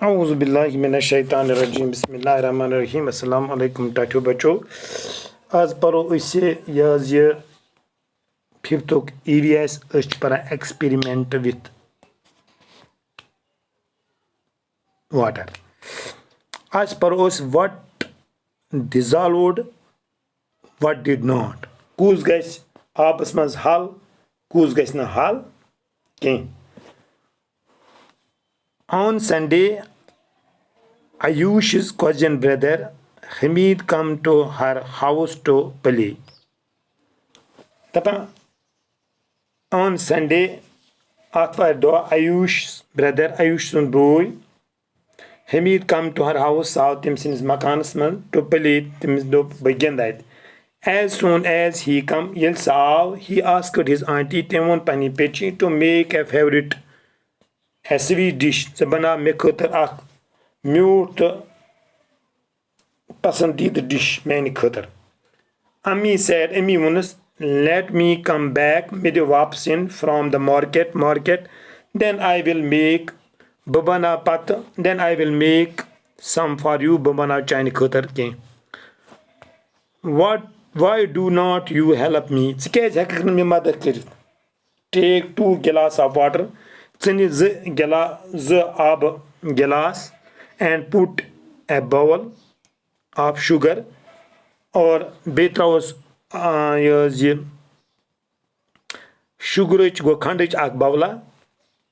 Auzu billahi mineşşeytanirracim. Bismillahirrahmanirrahim. Assalamu alaikum Tatyo Bacho. Az paro ise yazı fifth EVS para experiment with water. Az paro what dissolved, what did not. Kuz gais abas maz hal, kuz gais na hal. Ken. On Sunday, Ayush's cousin brother Hamid come to her house to play. Tapa on Sunday, Atvar do Ayush's brother Ayush's boy Hamid come to her house south Timson's makansman to play Tims do begin that. As soon as he come, yel saw, he asked his auntie Timon Pani Pechi to make a favorite a sweet dish. Zabana mekhotar ak mute pasandid dish many khatar. Ami said, Ami Munas, let me come back with the wapsin from the market, then I will make babana pat, then I will make some for you babana chine khatar ke. Why do not you help me? Take 2 glass of water, glass and put a bowl of sugar or betraus sugarich go khandich ak bawla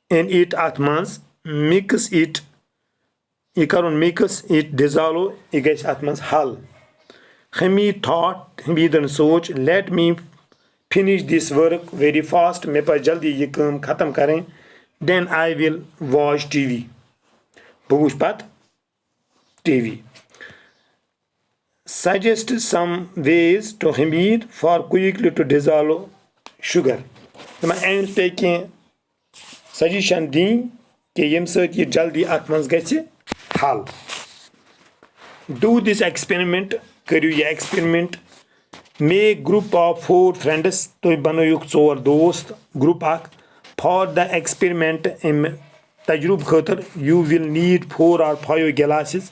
and it at mans mix it dissolve igais at mans hal. Hamid thought, Hamid soch, let me finish this work very fast, me pa jaldi ye kaam khatam karen, then I will watch TV. Bogush pat TV. Suggest some ways to Hamid for quickly to dissolve sugar. I am taking suggestion di ke yem sat ye jaldi atmans gachi hal. Do this experiment, kariu ye experiment. Make group of 4 friends to banayuk 4 dost group ak. For the experiment in tajrub khatar you will need 4 or 5 glasses.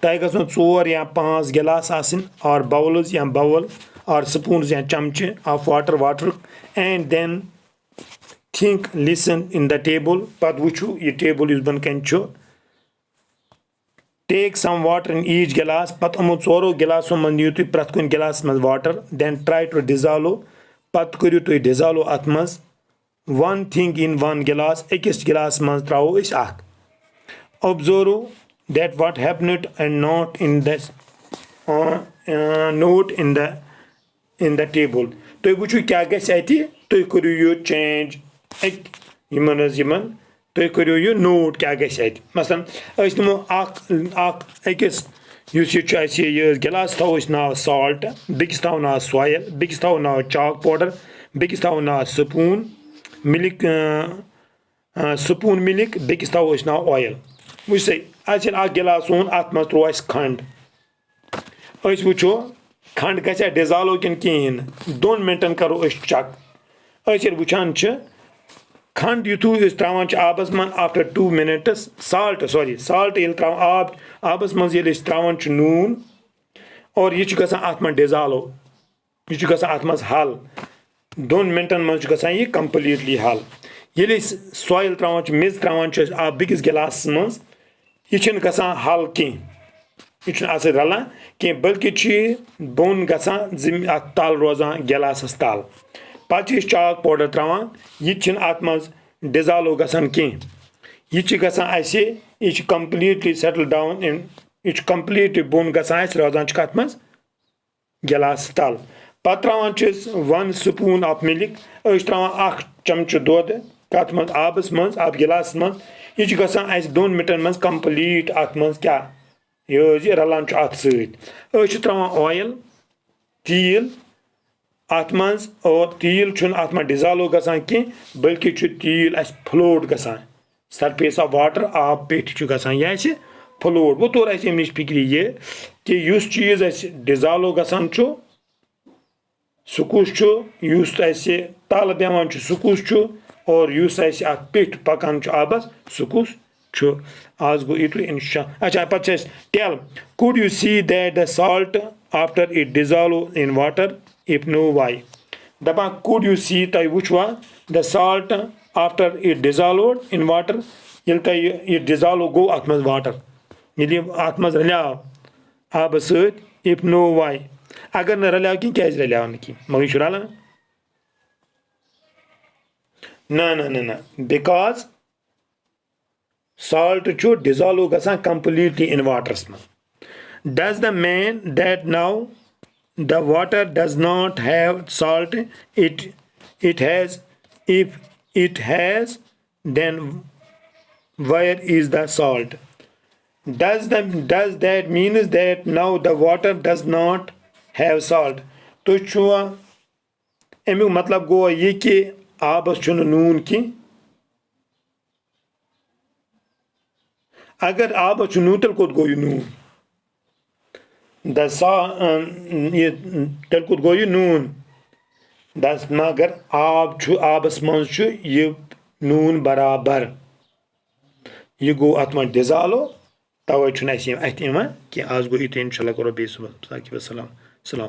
Taigas no 4 ya 5 glass asin or bowls ya bowl or spoons ya chamche of water and then think listen in the table padvuchu ye table is ban kancho. Take some water in each glass pat amu 4 glass man yutu pratkun glass man water then try to dissolve pat kuru to dissolve atmas one thing in one glass ekis glass man trao is ak. Observe that what happened and not in this note in the table. To wuchu kya gas ati to kuru you change ek yiman to kuru you note kya gas ati. Masalan asmo ak ekis you see choice years glass tau is now salt, big tau now soil, big tau now chalk powder, big tau now spoon milk spoon milk big tau is now oil. We say I said a glass on atmas twice khand. Ais wucho khand gasa dissolve kin 2 minutes karo is check. I said wuchan ch khand yutu is trawan abas man after 2 minutes salt il trawan abas man yel is trawan ch noon or ye gasa atman dissolve ye gasa atmas hal 2 minutes man gasa ye completely hal. Yel is soil trawan ch miz trawan ch a biggest glass man ये छन गसा हाल की ये छन आसे रला के बल्कि छि बोन गसा जिम ताल रोजा गिलास ताल पाची चाक पाउडर त्रावा ये छन आत्मज डिसॉल्व गसन की ये छि गसा आसे ये छि कंप्लीटली सेटल डाउन इन ये छि कंप्लीटली बोन गसा आसे रोजा छ आत्मज गिलास ताल पत्रावा छि 1 स्पून ऑफ मिल्क अश त्रावा 1 चमच दूध कातमज आबस मंज आब गिलास मंज ये गसान 2 मिनटन मज कंप्लीट अत मज क्या ये रलान अत सत्रान ऑयल तील अत मज और तील अत मज डिसॉल्व गसान की बल्कि तील फ्लोट गसान सरफेस ऑफ वाटर आब पेट गसान यह फ्लोट वो तोर अम नश फिक्र ये कि युस चीज डिसॉल्व गसान सह कुछ तल बेवान सह कुछ और युस पेट पकान आबस सह कुछ Chu az go itu insha. Acha purchase. Tell. Could you see that the salt after it dissolve in water? If no, why? Dapa could you see tai which one? The salt after it dissolved in water. Yel tai it dissolve go atmas water. Yeli atmas ralya abasud. If no, why? Agar na ralya ki kya ralya ki? Magi shurala? No. Because salt should dissolve completely in water. Does the mean that now the water does not have salt? It has. If it has, then where is the salt? Does that means that now the water does not have salt? तो छुआ एमिक मतलब गो ये कि आबस छुन नून की अगर आब छु नून तल कोत गो नून दसा ये तल कोत गो नून दस मगर आब छु आबस मन छु ये नून बराबर ये गो अतमा डिजालो तवे छु नसीम अत इमा कि आज गो इत इंशाल्लाह करो बेस सलाम